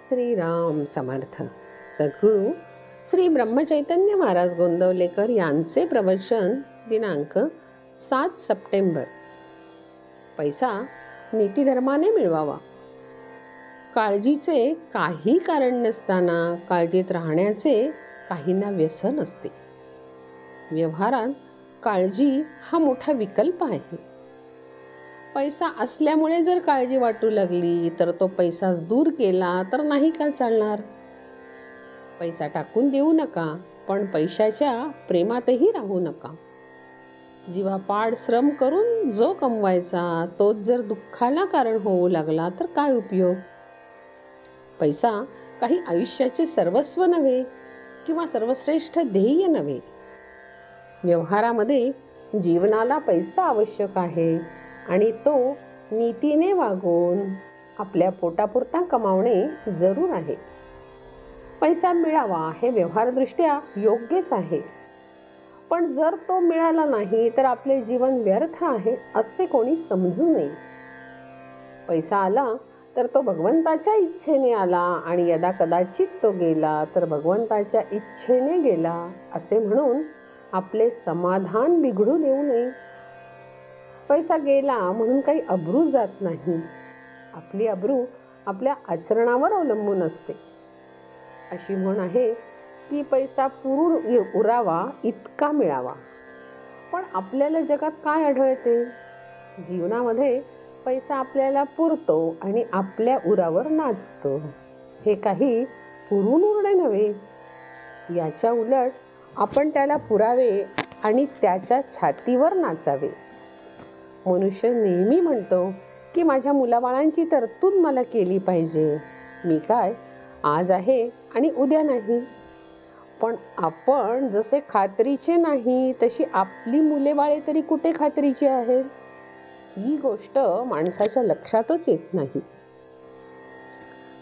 श्रीराम समर्थ. सद्गुरू श्री ब्रह्मचैतन्य महाराज गोंदवलेकर यांचे प्रवचन दिनांक 7 सप्टेंबर. पैसा नीतिधर्माने मिळवावा. काळजीचे काही कारण नसताना काळजीत राहण्याचे काहींना व्यसन असते. व्यवहारात काळजी हा मोठा विकल्प आहे. पैसा असल्यामुळे जर काळजी वाटू लागली तर तो पैसाच दूर केला तर नाही का चालणार. पैसा टाकून देऊ नका, पण पैशाच्या प्रेमातही राहू नका. जीवापाड श्रम करून जो कमवायचा तोच जर दुःखाला कारण होऊ लागला तर काय उपयोग. पैसा काही आयुष्याचे सर्वस्व नव्हे किंवा सर्वश्रेष्ठ ध्येय नव्हे. व्यवहारामध्ये जीवनाला पैसा आवश्यक आहे आणि तो नीतीने वागून आपल्या पोटापुरता कमावणे जरूर आहे. पैसा मिळावा हे व्यवहारदृष्ट्या योग्यच आहे, पण जर तो मिळाला नाही तर आपले जीवन व्यर्थ आहे असे कोणी समजू नये. पैसा आला तर तो भगवंताच्या इच्छेने आला आणि यदा कदाचित तो गेला तर भगवंताच्या इच्छेने गेला असे म्हणून आपले समाधान बिघडू देऊ नये. पैसा गेला म्हणून काही अब्रू जात नाही. आपली अब्रू आपल्या आचरणावर अवलंबून असते. अशी म्हण आहे की पैसा पुरून उरावा इतका मिळावा. पण आपल्याला जगात काय आढळते? जीवनामध्ये पैसा आपल्याला पुरतो आणि आपल्या उरावर नाचतो. हे काही पुरून उरणे नव्हे. याच्या उलट आपण त्याला पुरावे आणि त्याच्या छातीवर नाचावे. मनुष्य नेहमी म्हणतो की माझ्या मुलाबाळांची तरतूद मला केली पाहिजे. मी काय आज आहे आणि उद्या नाही. पण आपण जसे खात्रीचे नाही तशी आपली मुले बाळे तरी कुठे खात्रीची आहेत? ही गोष्ट माणसाच्या लक्षातच येत नाही.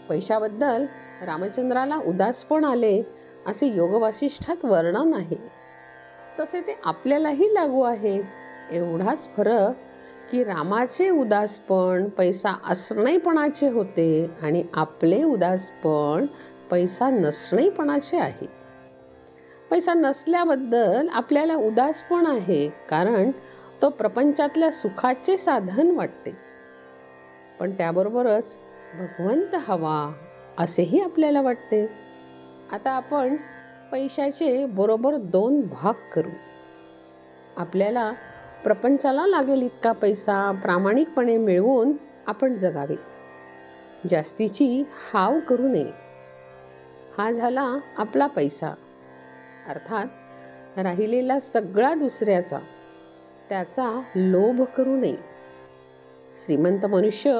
पैशाबद्दल रामचंद्राला उदासपण आले असे योगवासिष्ठात वर्णन आहे. तसे ते आपल्यालाही लागू आहे. एवढाच फरक की रामाचे उदासपण पैसा असणेपणाचे होते आणि आपले उदासपण पैसा नसणेपणाचे आहे. पैसा नसल्याबद्दल आपल्याला उदासपण आहे, कारण तो प्रपंचातल्या सुखाचे साधन वाटते. पण त्याबरोबरच भगवंत हवा असेही आपल्याला वाटते. आता आपण पैशाचे बरोबर 2 भाग करू. आपल्याला प्रपंचाला लागेल इतका पैसा प्रामाणिकपणे मिळवून आपण जगावे. जास्तीची हाव करू नये. हा झाला आपला पैसा, अर्थात राहिलेला सगळा दुसऱ्याचा. त्याचा लोभ करू नये. श्रीमंत मनुष्य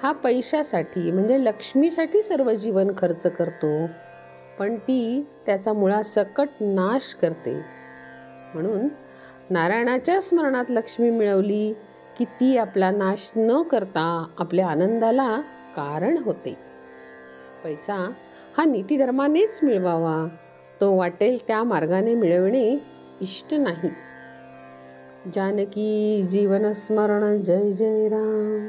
हा पैशासाठी म्हणजे लक्ष्मीसाठी सर्व जीवन खर्च करतो, पण ती त्याचा मुळासकट नाश करते. म्हणून नारायणाच्या स्मरणात लक्ष्मी मिळवली की ती आपला नाश न करता आपल्या आनंदाला कारण होते. पैसा हा नीतिधर्मानेच मिळवावा. तो वाटेल त्या मार्गाने मिळवणे इष्ट नाही. जानकी जीवन स्मरण. जय जय राम.